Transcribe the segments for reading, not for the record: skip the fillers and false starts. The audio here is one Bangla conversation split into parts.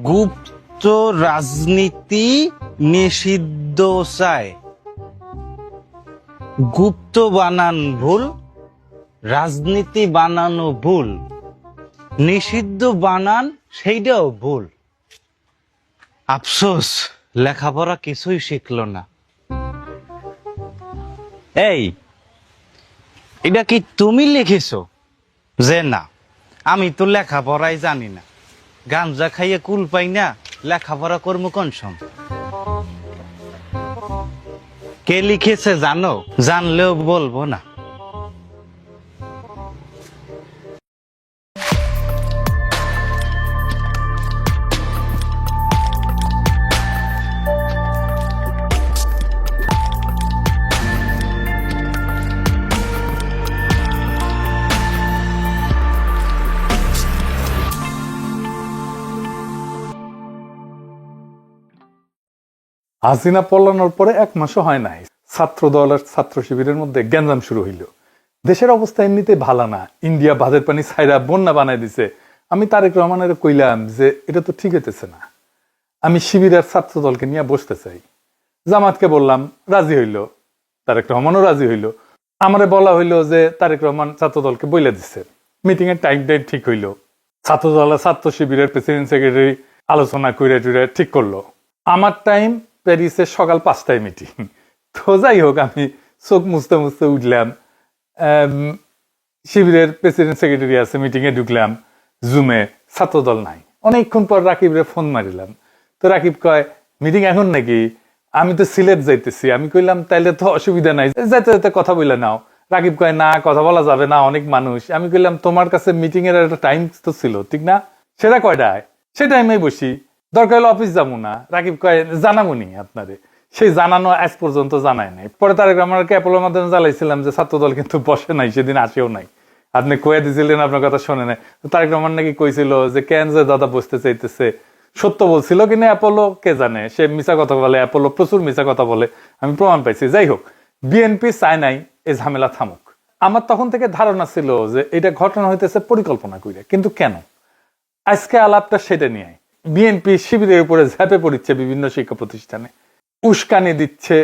গুপ্ত রাজনীতি নিষিদ্ধ চায়। গুপ্ত বানান ভুল, রাজনীতি বানানো ভুল, নিষিদ্ধ বানান সেইটাও ভুল। আফসোস, লেখাপড়া কিছুই শিখলো না। এই, এটা কি তুমি লিখেছো? যে না, আমি তো লেখাপড়াই জানি না, গাঞ্জা খাইয়ে কুল পাই না, লেখাপড়া কর্ম কোন সম? কে লিখেছে জানো? জানলেও বলবো না। হাসিনা পলানোর পরে 1 মাসও হয় নাই, ছাত্র দল আর ছাত্র শিবিরের মধ্যে গ্যাঞ্জাম শুরু হইল। দেশের অবস্থা এমনিতে ভালো না, ইন্ডিয়া বাঁধের পানি ছাইরা বন্যা বানাই দিছে। আমি তারেক রহমানের কইলাম যে এটা তো ঠিক হইতেছে না, আমি শিবির আর ছাত্র দলকে নিয়ে বসতে চাই। জামাতকে বললাম, রাজি হইল, তারেক রহমানও রাজি হইল। আমারে বলা হইলো যে তারেক রহমান ছাত্র দলকে বইলে দিচ্ছে, মিটিং এর টাইম টাইম ঠিক হইলো। ছাত্র দল আর ছাত্র শিবিরের প্রেসিডেন্ট সেক্রেটারি আলোচনা কইরা টুইরা ঠিক করলো। আমার টাইম প্যারিসে সকাল 5টায় মিটিং। তো যাই হোক, আমি চোখ মুছতে মুছতে উঠলাম, শিবিরের প্রেসিডেন্ট সেক্রেটারি আছে, মিটিং এ ঢুকলাম, জুমে ছাত্রদল নাই। অনেকক্ষণ পর রাকিবরে ফোন মারিলাম, তো রাকিব কয় মিটিং এখন নাকি? আমি তো সিলেট যাইতেছি। আমি কইলাম তাইলে তো অসুবিধা নাই, যাইতে যাইতে কথা বলে নাও। রাকিব কয় না, কথা বলা যাবে না, অনেক মানুষ। আমি কইলাম তোমার কাছে মিটিং এর একটা টাইম তো ছিল, ঠিক না? সেটা কয়টায়? সে টাইমে বসি, দরকার হলে অফিস যাবো না। রাকিব কয় জানাবনি আপনারে। সেই জানানো আজ পর্যন্ত জানায় নাই। পরে তারেক রহমানকে অ্যাপোলোর মাধ্যমে জ্বালাইছিলাম যে ছাত্রদল কিন্তু বসে নাই, সেদিন আসেও নাই, আপনি কয়ে দিয়েছিলেন, আপনার কথা শোনে নাই। তারেক রহমান নাকি কইছিল যে কেন যে দাদা বসতে চাইতেছে, সত্য বলছিল কিনা অ্যাপোলো কে জানে। সে মিছা কথা বলে, অ্যাপোলো প্রচুর মিছা কথা বলে, আমি প্রমাণ পাইছি। যাই হোক, বিএনপি চায় নাই এই ঝামেলা থামুক। আমার তখন থেকে ধারণা ছিল যে এটা ঘটনা হইতেছে পরিকল্পনা করে, কিন্তু কেন? আজকে আলাপটা সেটা নিয়ে। বিএনপি শিবিরের উপরে ঝাঁপে পড়িচ্ছে, বিভিন্ন শিক্ষা প্রতিষ্ঠানে উস্কানি দিচ্ছে,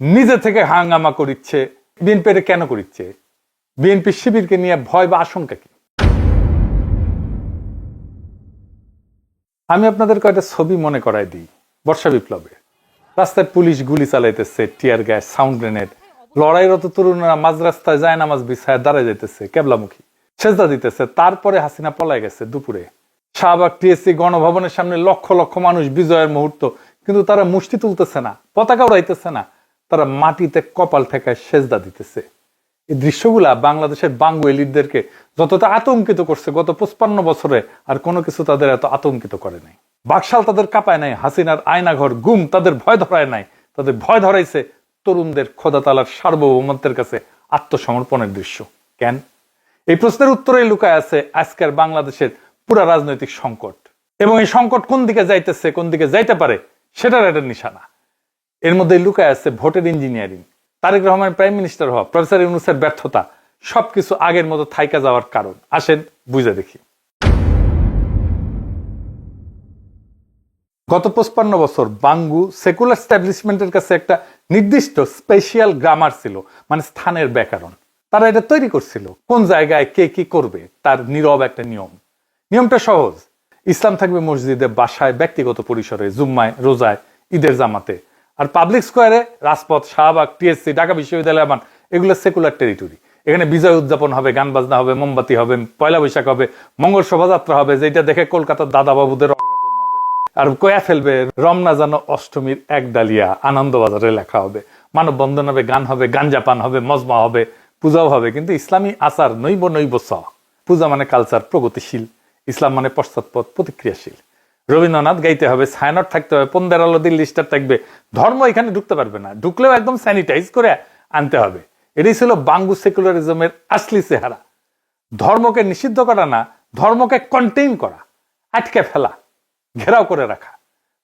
নিজে থেকে হাঙ্গামা করিচ্ছে। বিএনপি এটা কেন করিচ্ছে? বিএনপি শিবিরকে নিয়ে ভয় বা আশঙ্কা কি? আমি আপনাদের কয়েকটা ছবি মনে করাই দিই। বর্ষা বিপ্লবে রাস্তায় পুলিশ গুলি চালাইতেছে, টিয়ার গ্যাস, সাউন্ড গ্রেনেড। লড়াইরত তরুণরা মাঝ রাস্তায় যায় নামাজ বিছায় দাঁড়ায় যাইতেছে, কেবলামুখী সেজদা দিতেছে। তারপরে হাসিনা পলায় গেছে দুপুরে। শাহবাগ টিএসসি গণভবনের সামনে লক্ষ লক্ষ মানুষ, বিজয়ের মুহূর্ত, কিন্তু তারা মুষ্টি তুলতেছে না, পতাকা উড়াইতেছে না, তারা মাটিতে কপাল ঠেকায় সেজদা দিতেছে। এই দৃশ্যগুলা বাংলাদেশের বাঙ্গু এলিটদেরকে যতটা আতঙ্কিত করছে গত 55 বছরে, আর কোনো কিছু তাদের এত আতঙ্কিত করে নাই। বাকশাল তাদের কাঁপায় নাই, হাসিনার আয়নাঘর গুম তাদের ভয় ধরায় নাই। তাদের ভয় ধরাইছে তরুণদের খোদা তাআলার সার্বভৌমত্বের কাছে আত্মসমর্পণের দৃশ্য। কেন? এই প্রশ্নের উত্তরে লুকায় আছে আজকের বাংলাদেশের পুরা রাজনৈতিক সংকট। এবং এই সংকট কোন দিকে যাইতেছে, কোন দিকে যাইতে পারে, সেটার একটা নিশানা। এর মধ্যে লুকায় আছে ভোটের engineering, Tarique Rahman prime minister হওয়া, প্রফেসর ইউনূসের ব্যর্থতা, সবকিছু আগের মতো থাইকা যাওয়ার কারণ। আসেন বুঝে দেখি। গত 55 বছর বাঙ্গু সেকুলার এস্টাবলিশমেন্টের কাছে একটা নির্দিষ্ট স্পেশাল গ্রামার ছিল, মানে স্থানের ব্যাকরণ। তারা এটা তৈরি করছিল কোন জায়গায় কে কি করবে, তার নীরব একটা নিয়ম। নিয়মটা সহজ, ইসলাম থাকবে মসজিদে, বাসায়, ব্যক্তিগত পরিসরে, জুম্মায়, রোজায়, ঈদের জামাতে। আর পাবলিক স্কোয়ারে, রাজপথ, শাহবাগ, টিএসসি, ঢাকা বিশ্ববিদ্যালয়, এগুলো সেকুলার টেরিটরি। এখানে বিজয় উদযাপন হবে, গান বাজনা হবে, মোমবাতি হবে, পয়লা বৈশাখ হবে, মঙ্গল শোভাযাত্রা হবে, যেটা দেখে কলকাতার দাদা বাবুদের অর্গাজম হবে। আর কয়া ফেলবে রমনা যেন অষ্টমীর এক ডালিয়া, আনন্দবাজারে লেখা হবে, মানববন্ধন হবে, গান হবে, গাঞ্জাপান হবে, মজমা হবে, পূজাও হবে। কিন্তু ইসলামী আচার নৈব নৈব স। পূজা মানে কালচার, প্রগতিশীল। ইসলাম মানে পশ্চাৎপদ, প্রতিক্রিয়াশীল। রবীন্দ্রনাথ গাইতে হবে, ছায়ানট থাকতে হবে, পন্দের আলো দিল্লি স্টার থাকবে। ধর্ম এখানে ঢুকতে পারবে না, ঢুকলেও একদম স্যানিটাইজ করে আনতে হবে। এটাই ছিল বাঙ্গু সেকুলারিজমের আসলি চেহারা। ধর্মকে নিষিদ্ধ করা না, ধর্মকে কন্টেইন করা, আটকে ফেলা, ঘেরাও করে রাখা।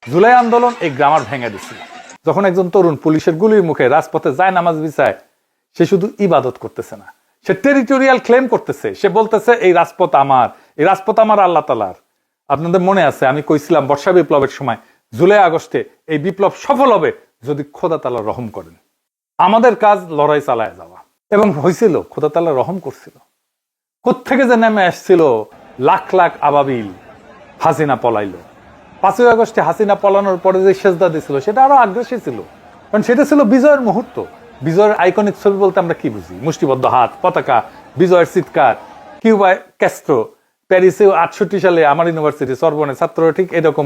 জুলাই আন্দোলন এই গ্রামার ভেঙে দিছিল। যখন একজন তরুণ পুলিশের গুলির মুখে রাজপথে যায় নামাজ বিছায়, সে শুধু ইবাদত করতেছে না, সে টেরিটোরিয়াল ক্লেম করতেছে, সে বলতেছে এই রাজপথ আমার, এই রাজপথ আমার আল্লাহ তাআলার। আপনাদের মনে আছে আমি কইছিলাম বর্ষা বিপ্লবের সময় জুলাই আগস্টে এই বিপ্লব সফল হবে যদি খোদা তাআলা রহম করেন। আমাদের কাজ লড়াই চালায় যাওয়া, এবং হয়েছিল, খোদা তাআলা রহম করছিল। কোত্থেকে যে নেমে আসছিল লাখ লাখ আবাবিল, হাসিনা পলাইলো। 5ই আগস্টে হাসিনা পলানোর পরে যে সেজদা দিছিল সেটা আরো আগ্রাসী ছিল, কারণ সেটা ছিল বিজয়ের মুহূর্ত। বিজয়ের আইকনিক ছবি বলতে আমরা কি বুঝি? মুষ্টিবদ্ধ হাত, পতাকা, বিজয়ের চিৎকার। কিউবায় ক্যাস্ট্রো, প্যারিসে 68 সালে আমার ইউনিভার্সিটি সরবনে ছাত্ররা ঠিক এরকম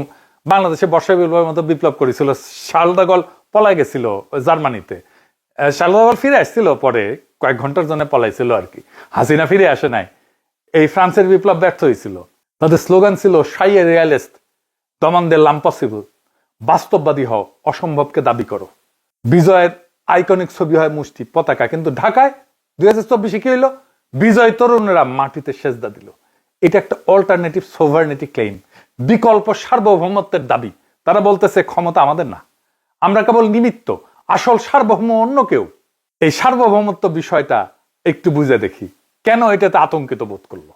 বাংলাদেশে বর্ষা বিপ্লবের মতো বিপ্লব করেছিল। শার্ল দ্য গল পলাই গেছিল জার্মানিতে, শার্ল দ্য গল ফিরে আসছিল পরে, কয়েক ঘন্টার জন্য পলাইছিল আর কি। হাসিনা ফিরে আসে নাই। এই ফ্রান্সের বিপ্লব ব্যর্থ হয়েছিল। তাদের স্লোগান ছিল শাইয়ে রিয়ালিস্ট, দমান দে লাম্পসিবল, বাস্তববাদী হও, অসম্ভবকে দাবি করো। বিজয়ের আইকনিক ছবি হয় মুষ্টি, পতাকা, কিন্তু ঢাকায় 2024 কি হইলো? বিজয় তরুণেরা মাটিতে সেজদা দিল। এটা একটা অল্টারনেটিভ সোভারনিটি ক্লেম, বিকল্প সার্বভৌমত্বের দাবি। তারা বলতেছে ক্ষমতা আমাদের না, আমরা কেবল নিমিত্ত, আসল সার্বভৌম অন্য কেউ। এই সার্বভৌমত্ব বিষয়টা একটু বুঝে দেখি কেন এটাতে আতঙ্কিত বোধ করলো।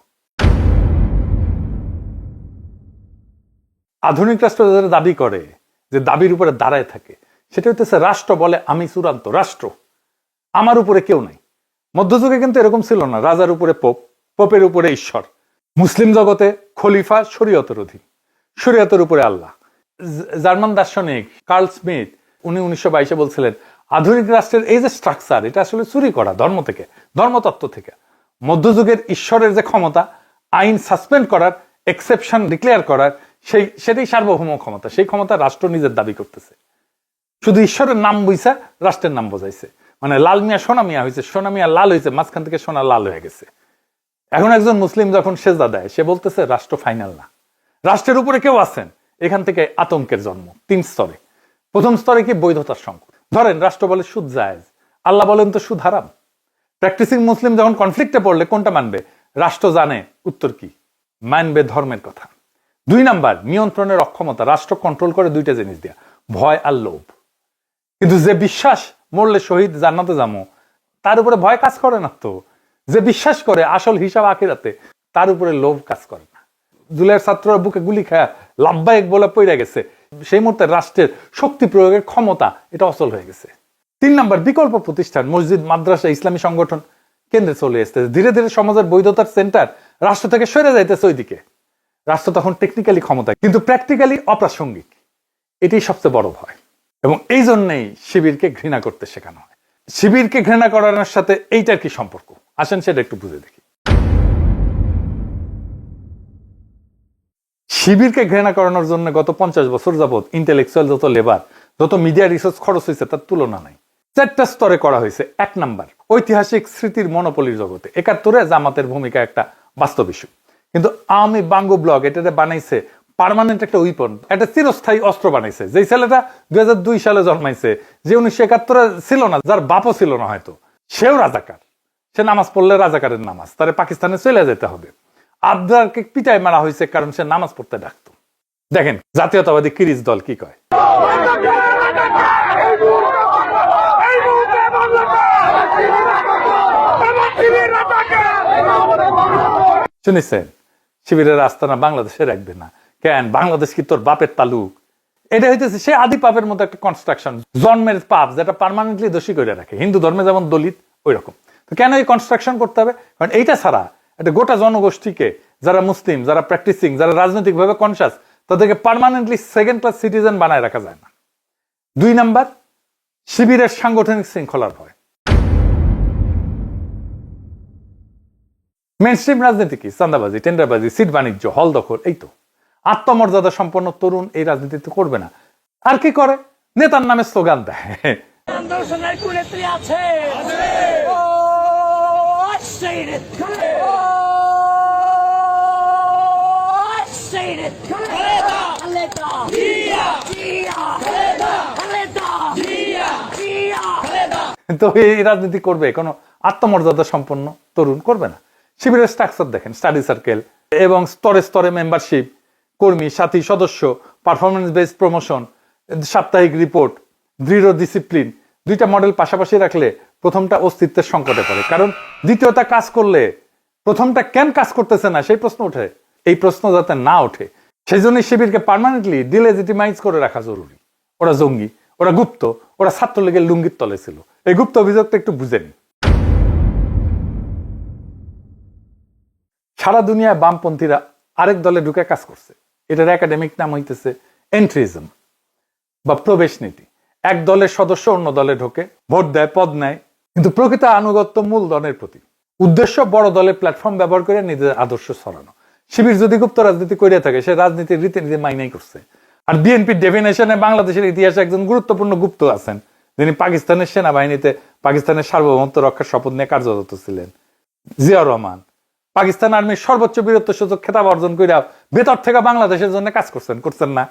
আধুনিক রাষ্ট্র যারা দাবি করে, যে দাবির উপরে দাঁড়ায় থাকে, সেটা হচ্ছে রাষ্ট্র বলে আমি চূড়ান্ত রাষ্ট্র, আমার উপরে কেউ নাই। মধ্যযুগে কিন্তু এরকম ছিল না, রাজার উপরে পোপ, পোপের উপরে ঈশ্বর। মুসলিম জগতে খলিফা শরীয়তের অধীন, শরীয়তের উপরে আল্লাহ। জার্মান দার্শনিক কার্ল স্মিথ উনি 1922 বলছিলেন আধুনিক রাষ্ট্রের এই যে স্ট্রাকচার, এটা আসলে চুরি করা ধর্ম থেকে, ধর্মতত্ত্ব থেকে। মধ্যযুগের ঈশ্বরের যে ক্ষমতা আইন সাসপেন্ড করার, এক্সেপশন ডিক্লেয়ার করার, সেটাই সার্বভৌম ক্ষমতা। সেই ক্ষমতা রাষ্ট্র নিজের দাবি করতেছে। শুধু ঈশ্বরের নাম বুঝা রাষ্ট্রের নাম বোঝাইছে। মানে লাল মিয়া সোনা মিয়া হয়েছে, সোনা মিয়া লাল হয়েছে, মাঝখান থেকে সোনা লাল হয়ে গেছে। এখন একজন মুসলিম যখন সেজদা দেয়, সে বলতেছে রাষ্ট্র ফাইনাল না, রাষ্ট্রের উপরে কেউ আছেন। এখান থেকে আতঙ্কের জন্ম 3 স্তরে। প্রথম স্তরে কি? বৈধতার সংকট। ধরেন রাষ্ট্র বলে সুদ জায়েজ, আল্লাহ বলেন তো সুদ হারাম। প্র্যাকটিসিং মুসলিম যখন কনফ্লিক্টে পড়লে কোনটা মানবে? রাষ্ট্র জানে উত্তর কি, মানবে ধর্মের কথা। 2 নাম্বার, নিয়ন্ত্রণের অক্ষমতা। রাষ্ট্র কন্ট্রোল করে 2টা জিনিস দিয়া, ভয় আর লোভ। কিন্তু যে বিশ্বাস মরলে শহীদ জান্নাতে যাবো, তার উপরে ভয় কাজ করে না তো। যে বিশ্বাস করে আসল হিসাব আখিরাতে, তার উপরে লোভ কাজ করে না। জুলাইয়ের ছাত্ররা বুকে গুলি খায়া লাভবাহিক বলে পড়ে গেছে, সেই মুহূর্তে রাষ্ট্রের শক্তি প্রয়োগের ক্ষমতা এটা অচল হয়ে গেছে। 3 নাম্বার, বিকল্প প্রতিষ্ঠান, মসজিদ, মাদ্রাসা, ইসলামী সংগঠন কেন্দ্রে চলে আসতেছে। ধীরে ধীরে সমাজের বৈধতার সেন্টার রাষ্ট্র থেকে সরে যাইতেছে ওইদিকে। রাষ্ট্র তখন টেকনিক্যালি ক্ষমতা, কিন্তু প্র্যাকটিক্যালি অপ্রাসঙ্গিক। এটাই সবচেয়ে বড় ভয়, এবং এই জন্যই শিবিরকে ঘৃণা করতে শেখানো হয়। শিবিরকে ঘৃণা করানোর সাথে এইটার কি সম্পর্ক? আসেন সেটা একটু বুঝে দেখি। শিবিরকে ঘৃণা করানোর জন্য গত 50 বছর যাবত ইন্টেলেকচুয়াল যত লেবার, যত মিডিয়া রিসার্চ খরচ হয়েছে তার তুলনা নাই। 4টা স্তরে করা হয়েছে। 1 নাম্বার, ঐতিহাসিক স্মৃতির মনোপলির জগতে 71-এ জামাতের ভূমিকা একটা বাস্তব ইস্যু, কিন্তু আওয়ামী বাঙ্গু ব্লগ এটাতে বানাইছে পার্মানেন্ট একটা উইপন, একটা চিরস্থায়ী অস্ত্র বানাইছে। যেই ছেলেটা 2002 সালে জন্মাইছে, যে 1971-এ ছিল না, যার বাপও ছিল না হয়তো, সেও রাজাকার। সে নামাজ পড়লে রাজাকারের নামাজ, তারে পাকিস্তানে চলে যেতে হবে। আবদারকে পিটায় মারা হয়েছে কারণ সে নামাজ পড়তে ডাকতো। দেখেন জাতীয়তাবাদী কিরিচ দল কি কয়। শুনেছেন? শিবিরের আস্তানা বাংলাদেশে রাখবে না কেন? বাংলাদেশ কি তোর বাপের তালুক? এটা হইতেছে সে আদি পাপের মতো একটা কনস্ট্রাকশন, জন্মের পাপ যেটা পার্মানেন্টলি দোষী করে রাখে। হিন্দু ধর্মে যেমন দলিত, ওই রকম। তো কেন এই কনস্ট্রাকশন করতে হবে? কারণ এইটা ছাড়া একটা গোটা জনগোষ্ঠীকে, যারা মুসলিম, যারা প্র্যাকটিসিং, যারা রাজনৈতিকভাবে কনসাস, তাদেরকে পার্মানেন্টলি সেকেন্ড ক্লাস সিটিজেন বানায় রাখা যায় না। 2 নাম্বার, শিবিরের সাংগঠনিক শৃঙ্খলার ভয়। মেইনস্ট্রিম রাজনীতি কি? চাঁদাবাজি, টেন্ডারবাজি, সিট বাণিজ্য, হল দখল। এই তো আত্মমর্যাদা সম্পন্ন তরুণ এই রাজনীতি করবে না। আর কি করে? নেতার নামে স্লোগান দেয়। তো এই রাজনীতি করবে কোনো আত্মমর্যাদা সম্পন্ন তরুণ করবে না। শিবিরের স্ট্রাকচার দেখেন, স্টাডি সার্কেল এবং স্তরে স্তরে মেম্বারশিপ, কর্মী, সাথী, সদস্য, পারফরমেন্স বেসড প্রমোশন, সাপ্তাহিক রিপোর্ট, দৃঢ় ডিসিপ্লিন। 2টা মডেল পাশাপাশি রাখলে প্রথমটা অস্তিত্বের সংকটে পড়ে, কারণ দ্বিতীয়টা কাজ করলে প্রথমটা কেন কাজ করতেছে না সেই প্রশ্ন ওঠে। এই প্রশ্ন যাতে না ওঠে সেই জন্য শিবিরকে পার্মানেন্টলি ডিলেজিটিমাইজ করে রাখা জরুরি। ওরা জঙ্গি, ওরা গুপ্ত, ওরা ছাত্রলীগের লুঙ্গির তলে ছিল। এই গুপ্ত অভিযোগটা একটু বুঝে নি। সারা দুনিয়ায় বামপন্থীরা আরেক দলে ঢুকে কাজ করছে। এটার একাডেমিক নাম হইতেছে এন্ট্রিজম বা প্রবেশ নীতি। এক দলের সদস্য অন্য দলে ঢোকে, ভোট দেয়, পদ নেয়, কিন্তু প্রকৃত আনুগত্য মূল দলের প্রতি। উদ্দেশ্য বড় দলের প্ল্যাটফর্ম ব্যবহার করে নিজের আদর্শ ছড়ানো। শিবির যদি গুপ্ত রাজনীতি করে থাকে, সে রাজনীতির রীতিনীতি মাইনাই করছে। আর বিএনপির ডেফিনেশনে বাংলাদেশের ইতিহাসে একজন গুরুত্বপূর্ণ গুপ্ত আছেন, যিনি পাকিস্তানের সেনাবাহিনীতে পাকিস্তানের সার্বভৌমত্ব রক্ষার শপথ নিয়ে কার্যরত ছিলেন, জিয়াউর রহমান। পাকিস্তান আর্মির সর্বোচ্চ বীরত্ব সূচক খেতাব অর্জন করে ভেতর থেকে বাংলাদেশের জন্য কাজ করছেন না?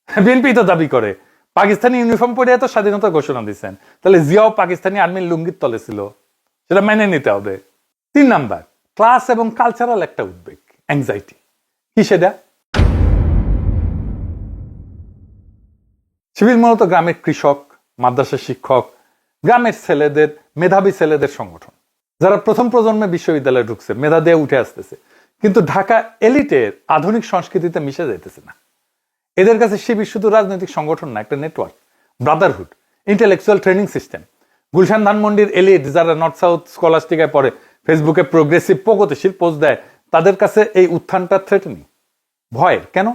বিএনপি তো দাবি করে পাকিস্তানি ইউনিফর্ম পরে এত স্বাধীনতা ঘোষণা দিচ্ছেন, তাহলে জিয়াও পাকিস্তানি আর্মির লুঙ্গির তলে ছিল, সেটা মেনে নিতে হবে। 3 নাম্বার, ক্লাস এবং কালচারাল একটা উদ্বেগ, অ্যাংজাইটি। কি সেটা? শিবির মূলত গ্রামের কৃষক, মাদ্রাসার শিক্ষক, গ্রামের ছেলেদের, মেধাবী ছেলেদের সংগঠন, যারা প্রথম প্রজন্মে বিশ্ববিদ্যালয়ে ঢুকছে, মেধা দিয়ে উঠে আসতেছে, কিন্তু ঢাকা এলিটের আধুনিক সংস্কৃতিতে মিশে যাইতেছে না। এদের কাছে শিবির শুধু রাজনৈতিক সংগঠন না, একটা network, Brotherhood, intellectual training system. Gulshan ধানমন্ডির এলিট যারা নর্থ সাউথ স্কলাস্টিকায় পড়ে, ফেসবুকে প্রোগ্রেসিভ প্রগতিশীল পোস্ট দেয়, তাদের কাছে এই উত্থানটা থ্রেটেনিং, ভয়ের। কেন?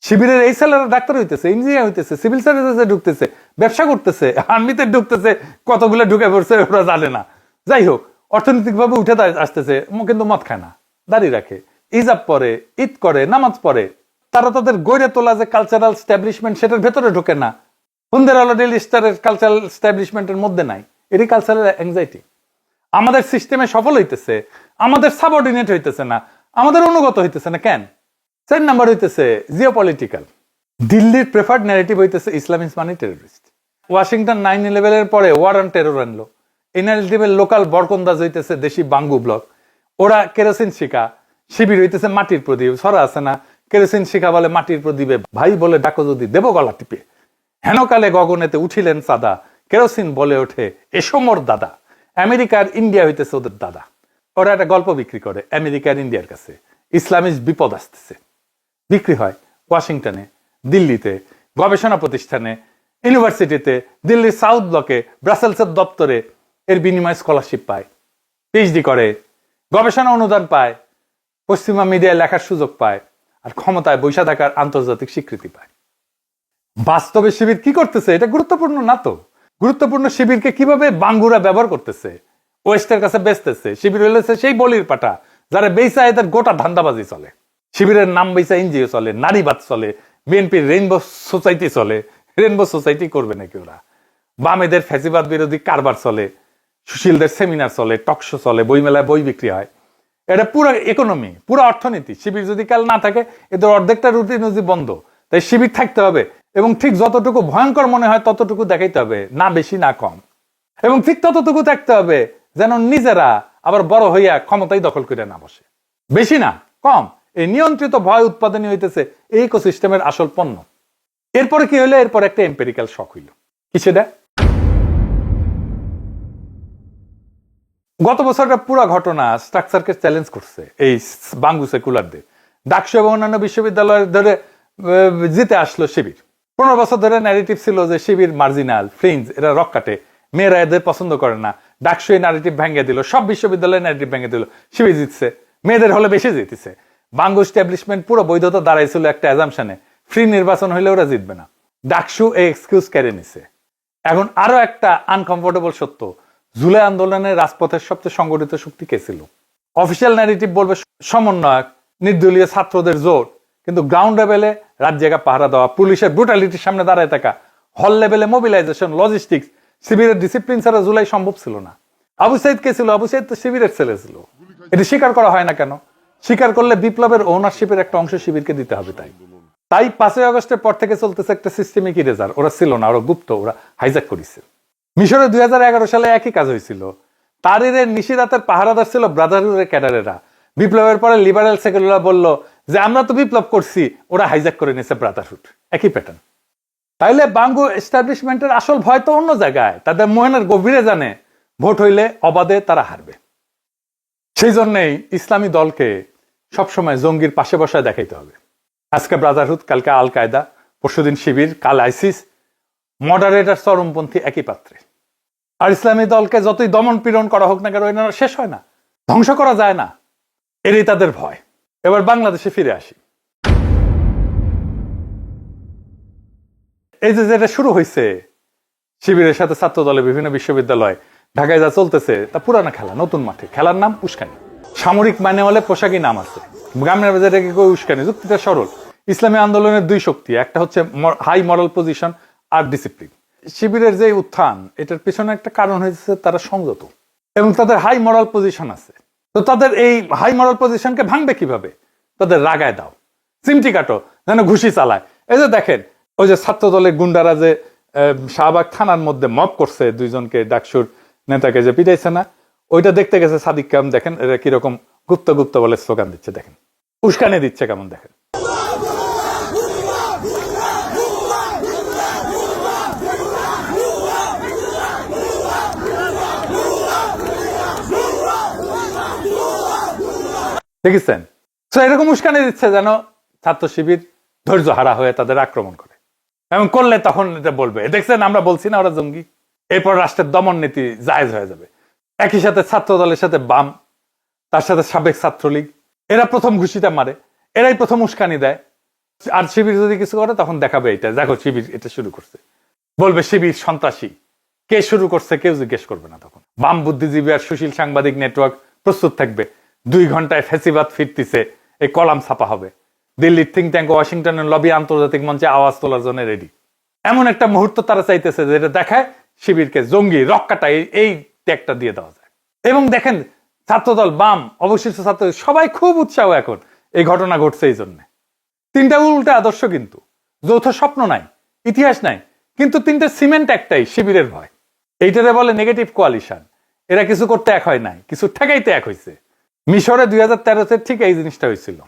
শিবিরের এই ছেলেরা ডাক্তার হইতেছে, ইঞ্জিনিয়ার হইতেছে, সিভিল সার্ভিসে ঢুকতেছে, ব্যবসা করতেছে, আর্মিতে ঢুকতেছে, কতগুলো ঢুকে পড়ছে ওরা জানে না। যাই হোক, অর্থনৈতিক ভাবে উঠে আসতেছে, কিন্তু মদ খায় না, দাঁড়িয়ে রাখে, ইজাব পরে, ঈদ করে, নামাজ পড়ে। তারা তাদের গড়ে তোলা যে কালচারাল স্ট্যাবলিশমেন্ট, সেটার ভেতরে ঢোকে না। হুন্দের আলো ডেইলি স্টারের কালচারাল স্ট্যাবলিশমেন্টের মধ্যে নাই। এটি কালচারাল অ্যাংজাইটি। আমাদের সিস্টেমে সফল হইতেছে, আমাদের সাবঅর্ডিনেট হইতেছে না, আমাদের অনুগত হইতেছে না। কেন? 4 নাম্বার হইতেছে জিওপলিটিক্যাল। দিল্লির প্রেফার্ড ন্যারেটিভ হইতেছে ইসলাম ইজ মানি টেররিস্ট। ওয়াশিংটন 9/11 পরে ওয়ার অন টেরর আনলো। এই ন্যারেটিভের লোকাল বরকন্দাজ হইতেছে দেশি বাঙ্গু ব্লক। ওরা কেরোসিন শিকা, শিবির হইতেছে মাটির প্রদীপ। ছড়া আছে না, কেরোসিন শিখা বলে মাটির প্রদীপে ভাই বলে ডাকো যদি দেব গলা টিপে। হেনকালে গগনেতে উঠিলেন সাদা, কেরোসিন বলে ওঠে এসো মোর দাদা। আমেরিকার ইন্ডিয়া হইতেছে ওদের দাদা। ওরা একটা গল্প বিক্রি করে আমেরিকার ইন্ডিয়ার কাছে, ইসলামিক বিপদ আসতেছে। বিক্রি হয় ওয়াশিংটনে, দিল্লিতে, গবেষণা প্রতিষ্ঠানে, ইউনিভার্সিটিতে, দিল্লির সাউথ ব্লকে, ব্রাসেলসের দপ্তরে। এর বিনিময়ে স্কলারশিপ পায়, পিএইচডি করে, গবেষণা অনুদান পায়, পশ্চিমা মিডিয়ায় লেখার সুযোগ পায়, আর ক্ষমতায় বৈশা থাকার আন্তর্জাতিক স্বীকৃতি পায়। বাস্তবে শিবির কি করতেছে এটা গুরুত্বপূর্ণ না তো। গুরুত্বপূর্ণ শিবিরকে কিভাবে বাঙ্গুরা ব্যবহার করতেছে, ওয়েস্টের কাছে বেচতেছে। শিবির হইলেছে সেই বলির পাঠা, যারা বেচা এদের গোটা ধান্দাবাজি চলে। শিবিরের নাম বেচা এনজিও চলে, নারীবাদ চলে, বিএনপির রেইনবো সোসাইটি চলে। রেইনবো সোসাইটি করবে নাকি ওরা? বামেদের ফ্যাসিবাদ বিরোধী কারবার চলে, সুশীলদের সেমিনার চলে, টকশো চলে, বইমেলায় বই বিক্রি হয়। এটা পুরো ইকোনমি, পুরো অর্থনীতি। শিবির যদি কাল না থাকে, এদের অর্ধেকটা রুটি বন্ধ। তাই শিবির থাকতে হবে, এবং ঠিক যতটুকু ভয়ঙ্কর মনে হয় ততটুকু দেখাইতে হবে, না বেশি না কম। এবং ঠিক ততটুকু থাকতে হবে যেন নিজেরা আবার বড় হইয়া ক্ষমতাই দখল করে না বসে। বেশি না কম, এই নিয়ন্ত্রিত ভয় উৎপাদনই হইতেছে এই ইকোসিস্টেমের আসল পণ্য। এরপরে কি হইলো? এরপর একটা এম্পেরিক্যাল শক হইল। কি সেটা? গত বছরটা পুরো ঘটনা স্ট্রাকচারকে চ্যালেঞ্জ করছে এই বাঙ্গু সেকুলারদের। ডাকসু এবং অন্যান্য বিশ্ববিদ্যালয়ের ধরে জিতে আসলো শিবির। 15 বছর ধরে ন্যারেটিভ ছিল যে শিবির মার্জিনাল, ফ্রিঞ্জ, এরা রক কাটে, মেয়েরা এদের পছন্দ করে না। ডাকসু এই ন্যারেটিভ ভেঙে দিল, সব বিশ্ববিদ্যালয়ের ন্যারেটিভ ভেঙে দিল। শিবির জিতছে, মেয়েদের হলে বেশি জিতেছে। বাঙ্গু এস্টাবলিশমেন্ট পুরো বৈধতা দাঁড়াইছিল একটা অ্যাজাম্পশনে, ফ্রি নির্বাচন হইলে ওরা জিতবে না। ডাকসু এই এক্সকিউজ কেড়ে নিছে। এখন আরো একটা আনকমফোর্টেবল সত্য, জুলাই আন্দোলনের রাজপথের সবচেয়ে সংগঠিত শক্তি কে ছিল? অফিসিয়াল ন্যারেটিভ বলবে সমন্বয়ক, নির্দলীয় ছাত্রদের জোট, কিন্তু গ্রাউন্ড লেভেলে রাত জায়গা পাহারা দেওয়া, পুলিশের ব্রুটালিটির সামনে দাঁড়ায় থাকা, হল লেভেলে মোবিলাইজেশন, লজিস্টিক্স, শিবিরের ডিসিপ্লিন ছাড়া জুলাই সম্ভব ছিল না। আবু সাইদ কে ছিল? আবু সাইদ তো শিবিরের ছেলে ছিল। এটি স্বীকার করা হয় না কেন? স্বীকার করলে বিপ্লবের ওনারশিপের একটা অংশ শিবিরকে দিতে হবে। তাই 5ই আগস্টের পর থেকে চলতেছে একটা সিস্টেমিক ইরেজার। ওরা ছিল না, ওরা গুপ্ত, ওরা হাইজ্যাক করেছে। মিশরে 2011 সালে একই কাজ হয়েছিল। তারিরের নিশিরাতের পাহারাদার ছিল ব্রাদারহুডের ক্যাডারেরা। বিপ্লবের পরে লিবারেল সেকুলার বলল যে আমরা তো বিপ্লব করছি, ওরা হাইজ্যাক করে নিয়েছে ব্রাদারহুড। একই প্যাটার্ন। তাইলে বাঙ্গু এস্টাবলিশমেন্টের আসল ভয় তো অন্য জায়গায়, তাদের মোহনের গভীরে জানে ভোট হইলে অবাধে তারা হারবে। সেই জন্যই ইসলামী দলকে সবসময় জঙ্গির পাশে বসায় দেখাইতে হবে। আজকে ব্রাদারহুড, কালকে আল কায়দা, পরশুদিন শিবির, কাল আইসিস, মডারেট আর চরমপন্থী একই পাত্রে। আর ইসলামী দলকে যতই দমন পীড়ন করা হোক না কেন, এনারা শেষ হয় না, ধ্বংস করা যায় না, এরই তাদের ভয়। এবার বাংলাদেশে ফিরে আসি। এই যে যেটা শুরু হয়েছে শিবিরের সাথে ছাত্র দলে বিভিন্ন বিশ্ববিদ্যালয়, ঢাকায় যা চলতেছে তা পুরানো খেলা, নতুন মাঠে। খেলার নাম উস্কানি। সামরিক ম্যানুয়ালে পোশাকি নাম আছে, গ্রামের বাজারে উস্কানি। যুক্তিটা সরল। ইসলামী আন্দোলনের দুই শক্তি, একটা হচ্ছে হাই মরাল পজিশন আর ডিসিপ্লিন। শিবিরের যে উত্থান, এটার পিছনে একটা কারণ হয়েছে তারা সংযত এবং তাদের হাই মরাল পজিশন আছে। তো তাদের এই হাই মরাল পজিশনকে ভাঙবে কিভাবে? তাদের রাগায় দাও, চিমটি কাটো, যেন ঘুষি চালায়। এই যে দেখেন, ওই যে ছাত্র দলের গুন্ডারা যে শাহবাগ থানার মধ্যে মব করছে, দুইজনকে ডাকসুর নেতাকে যে পিটাইছে না, ওইটা দেখতে গেছে সাদিক কাম। দেখেন এরা কিরকম গুপ্ত গুপ্ত বলে স্লোগান দিচ্ছে, দেখেন উস্কানি দিচ্ছে কেমন, দেখেন। দেখেছেন? তো এরকম উস্কানি দিচ্ছে যেন ছাত্র শিবির ধৈর্য হারা হয়ে তাদের আক্রমণ করে, এবং করলে তখন এটা বলবে, দেখছেন আমরা বলছি না ওরা জঙ্গি। এরপর রাষ্ট্রের দমন নীতি জায়েজ হয়ে যাবে। একই সাথে ছাত্র দলের সাথে বাম, তার সাথে সাবেক ছাত্রলীগ, এরা প্রথম ঘুষিটা মারে, এরাই প্রথম উস্কানি দেয়। আর শিবির যদি কিছু করে তখন দেখাবে এটা, দেখো শিবির এটা শুরু করছে, বলবে শিবির সন্ত্রাসী। কে শুরু করছে কেউ জিজ্ঞেস করবে না তখন। বাম বুদ্ধিজীবী আর সুশীল সাংবাদিক নেটওয়ার্ক প্রস্তুত থাকবে, 2 ঘন্টায় ফ্যাসিবাদ ফিরতিছে এই কলাম ছাপা হবে। দিল্লির থিঙ্ক ট্যাঙ্ক, ওয়াশিংটনের লবি আন্তর্জাতিক মঞ্চে আওয়াজ তোলার জন্য রেডি। এমন একটা মুহূর্ত তারা চাইতেছে যেটা দেখায় শিবিরকে জঙ্গি রক্ষাটা এই ট্যাগটা দিয়ে দেওয়া যায়। এবং দেখেন ছাত্রদল, বাম, অবশিষ্ট ছাত্র সবাই খুব উৎসাহ এখন। এই ঘটনা ঘটছে এই জন্য। 3টা উল্টা আদর্শ, কিন্তু যৌথ স্বপ্ন নাই, ইতিহাস নাই, কিন্তু 3টে সিমেন্ট একটাই, শিবিরের ভয়। এইটারে বলে নেগেটিভ কোয়ালিশন। এরা কিছু করতে এক হয় নাই, কিছু ঠেকাইতে এক হয়েছে। মিশরে 2013-তে ঠিক এই জিনিসটা হয়েছিল।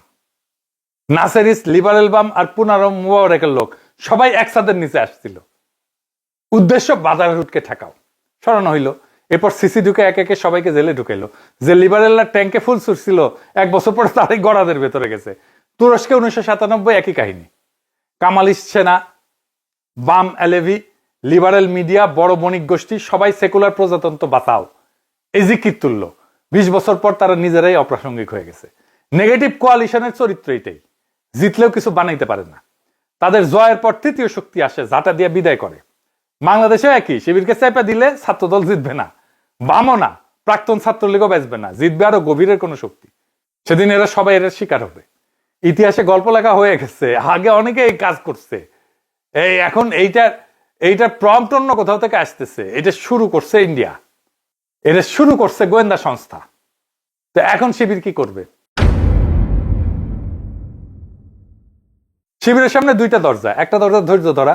নাসেরিস, লিবারেল বাম আর পুনার মুবারকের লোক সবাই একসাথে নিচে আসছিল, উদ্দেশ্য বাজারহুডকে ঠেকাও। সরানো হইল। এরপর সিসি ঢুকে এক একে সবাইকে জেলে ঢুকাইলো। যে লিবারেলরা ট্যাঙ্কে ফুল ছুটছিল, 1 বছর পরে তারাই গড়াদের ভেতরে গেছে। তুরস্কে 1997 একই কাহিনী। কামালিস্ট সেনা, বাম এলেভি, লিবারেল মিডিয়া, বড় বণিক গোষ্ঠী সবাই সেকুলার প্রজাতন্ত্র বাঁচাও এই জিকির তুললো। 20 বছর পর তারা নিজেরাই অপ্রাসঙ্গিক হয়ে গেছে। নেগেটিভ কোয়ালিশনের চরিত্র এটাই, জিতলেও কিছু বানাইতে পারে না। তাদের জয়ের পর তৃতীয় শক্তি আসে, ঝাঁটা দিয়ে বিদায় করে। বাংলাদেশে একই, শিবিরকে চাপা দিলে ছাত্রদল জিতবে না, বামও না, প্রাক্তন ছাত্রলীগও বাঁচবে না, জিতবে আরো গভীরের কোন শক্তি। সেদিন এরা সবাই এর শিকার হবে। ইতিহাসে গল্প লেখা হয়ে গেছে, আগে অনেকে এই কাজ করছে। এই এখন এইটার প্রম্পট অন্য কোথাও থেকে আসতেছে। এটা শুরু করছে ইন্ডিয়া, এটা শুরু করছে গোয়েন্দা সংস্থা। তো এখন শিবির কি করবে? শিবিরের সামনে 2টা দরজা। একটা দরজা ধৈর্য ধরা,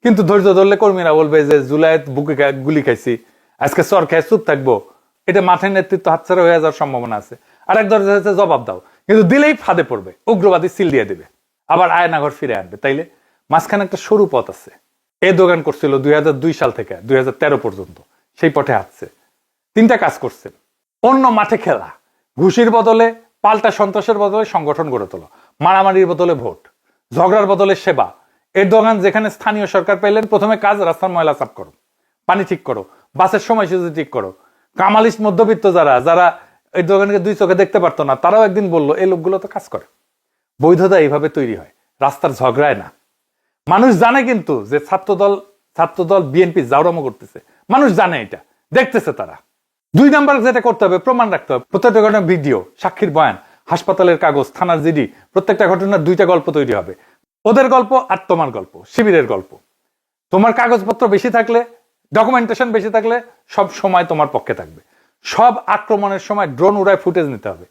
কিন্তু ধৈর্য ধরলে কর্মীরা বলবে যে জুলাইত বুকে গুলি খাইছি, আজকে চর খেয়ে চুপ থাকবো। এটা মাঠের নেতৃত্ব হাতছাড়া হয়ে যাওয়ার সম্ভাবনা আছে। আর এক দরজা হচ্ছে জবাব দাও, কিন্তু দিলেই ফাঁদে পড়বে, উগ্রবাদী সিল দিয়ে দিবে, আবার আয়নাঘর ফিরে আনবে। তাইলে মাঝখানে একটা সরু পথ আছে। এ দোকান করছিল 2002 সাল থেকে 2013 পর্যন্ত, সেই পথে হাঁটছে। 3টা কাজ করছে। অন্য মাঠে খেলা, ঘুষির বদলে, পাল্টা সন্ত্রাসের বদলে সংগঠন গড়ে তোলো, মারামারির বদলে ভোট, ঝগড়ার বদলে সেবা। এরদোগান যেখানে স্থানীয় সরকার পাইলেন, প্রথমে কাজ রাস্তার ময়লা সাফ করো, পানি ঠিক করো, বাসের সময়সূচি ঠিক করো। কামালিস্ট মধ্যবিত্ত যারা এরদোগানকে 2 চোখে দেখতে পারতো না, তারাও একদিন বললো এই লোকগুলো তো কাজ করে। বৈধতা এইভাবে তৈরি হয়, রাস্তার ঝগড়ায় না। মানুষ জানে কিন্তু যে ছাত্রদল বিএনপি জাউরামো করতেছে, মানুষ জানে, এটা দেখতেছে তারা। 2 নাম্বার যেটা করতে হবে, প্রমাণ রাখতে হবে। প্রত্যেকটা ঘটনার ভিডিও, সাক্ষীর বয়ান, হাসপাতালের কাগজ, থানার জিডি, প্রত্যেকটা ঘটনার 2টা গল্প তৈরি হবে। ওদের গল্প আর তোমার গল্প, শিবিরের গল্প। তোমার কাগজপত্র বেশি থাকলে, ডকুমেন্টেশন বেশি থাকলে সব সময় তোমার পক্ষে থাকবে। সব আক্রমণের সময় ড্রোন উড়ায় ফুটেজ নিতে হবে,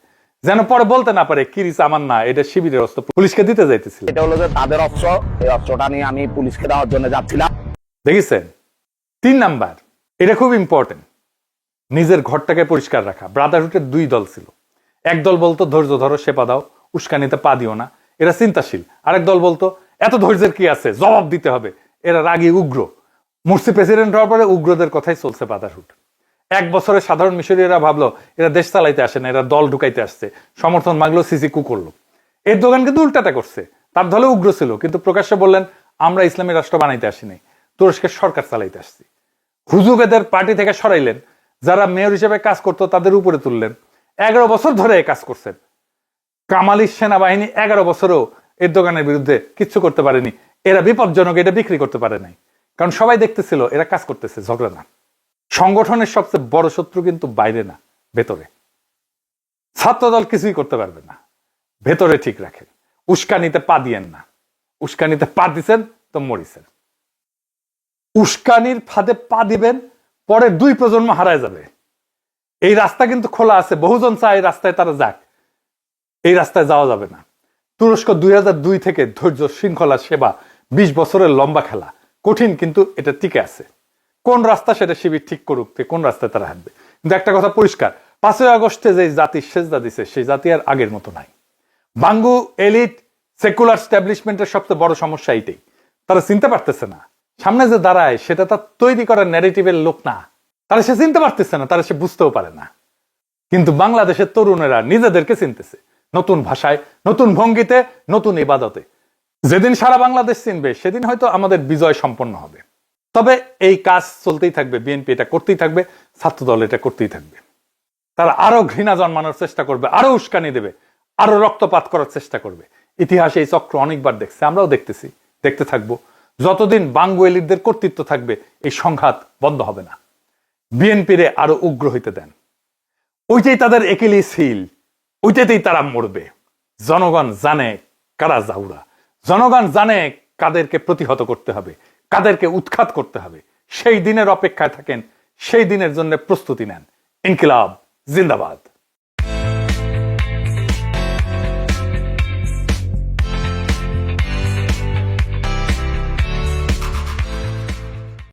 যেন পরে বলতে না পারে কিরিস আমার না, এটা শিবিরের অস্ত্র, পুলিশকে দিতে যাইতেছিল। এটা হলো যে তাদের অস্ত্র, এই অস্ত্রটা নিয়ে আমি পুলিশকে দেওয়ার জন্য যাচ্ছিলাম। দেখেছেন? 3 নাম্বার, এটা খুব ইম্পর্টেন্ট, নিজের ঘরটাকে পরিষ্কার রাখা। ব্রাদারহুডের 2 দল ছিল। এক দল বলতো ধৈর্য ধরো, সেপা দাও, উস্কানিতে পা দিও না, এরা চিন্তাশীল। আরেক দল বলতো এত ধৈর্যের কি আছে, জবাব দিতে হবে, এরা রাগী উগ্র। মুরসি প্রেসিডেন্ট হওয়ার পরে উগ্রদের কথাই চলছে ব্রাদারহুড। এক বছরে সাধারণ মিশরীয়রা ভাবলো এরা দেশ চালাইতে আসে না, এরা দল ঢুকাইতে আসছে, সমর্থন মাগলো, সিসি কু করলো। এর দোকান কিন্তু উল্টাটা করছে, তার দলে উগ্র ছিল, কিন্তু প্রকাশ্যে বললেন আমরা ইসলামী রাষ্ট্র বানাইতে আসিনি, তুরস্কের সরকার চালাইতে আসছি। হুজুগেদের পার্টি থেকে সরাইলেন, যারা মেয়র হিসেবে কাজ করতো তাদের উপরে তুললেন। 11 বছর ধরে কাজ করছেন। কামালি সেনাবাহিনী 11 বছরও এর দোকানের বিরুদ্ধে কিচ্ছু করতে পারেনি। এরা বিপজ্জনক, এটা বিক্রি করতে পারে নাই, কারণ সবাই দেখতেছিল এরা কাজ করতেছে, ঝগড়া না। সংগঠনের সবচেয়ে বড় শত্রু কিন্তু বাইরে না, ভেতরে। ছাত্রদল কিছুই করতে পারবে না, ভেতরে ঠিক রাখেন। উস্কানিতে পা দিয়েন না, উস্কানিতে পা দিছেন তো মরিছেন। উস্কানির ফাঁদে পা দিবেন, পরে 2 প্রজন্ম হারায় যাবে। এই রাস্তা কিন্তু খোলা আছে, বহুজন চায় এই রাস্তায় তারা যাক, এই রাস্তায় যাওয়া যাবে না। তুরস্ক 2002 থেকে ধৈর্য, শৃঙ্খলা, সেবা, 20 বছরের লম্বা খেলা, কঠিন, কিন্তু এটা টিকে আছে। কোন রাস্তা সেটা শিবির ঠিক করুক, কোন রাস্তায় তারা হাঁটবে। কিন্তু একটা কথা পরিষ্কার, 5ই আগস্টে যে জাতি সেজদা দিছে, সেই জাতি আর আগের মতো নাই। বাঙ্গু এলিট সেকুলার স্ট্যাবলিশমেন্টের সবচেয়ে বড় সমস্যা এইটাই, তারা চিনতে পারতেছে না সামনে যে দাঁড়ায় সেটা তার তৈরি করা ন্যারেটিভের লোক না। তারা সে চিনতে পারতেছে না, তারা সে বুঝতেও পারে না। কিন্তু বাংলাদেশের তরুণেরা নিজেদেরকে চিনতেছে, নতুন ভাষায়, নতুন ভঙ্গিতে, নতুন ইবাদতে। যেদিন সারা বাংলাদেশ চিনবে সেদিন হয়তো আমাদের বিজয় সম্পন্ন হবে। তবে এই কাজ চলতেই থাকবে, বিএনপি এটা করতেই থাকবে, ছাত্রদল এটা করতেই থাকবে। তারা আরো ঘৃণা জন্মানোর চেষ্টা করবে, আরো উস্কানি দেবে, আরো রক্তপাত করার চেষ্টা করবে। ইতিহাসে এই চক্র অনেকবার দেখছে, আমরাও দেখতেছি, দেখতে থাকবো। যতদিন বাঙ্গু এলিটদের কর্তৃত্ব থাকবে এই সংঘাত বন্ধ হবে না। বিএনপিরে আরো উগ্র হইতে দেন, ওইটাই তাদের একিলিস হিল, ওইটাতেই তারা মরবে। জনগণ জানে কারা জাউরা, জনগণ জানে কাদেরকে প্রতিহত করতে হবে, কাদেরকে উৎখাত করতে হবে। সেই দিনের অপেক্ষায় থাকেন, সেই দিনের জন্য প্রস্তুতি নেন। ইনকিলাব জিন্দাবাদ।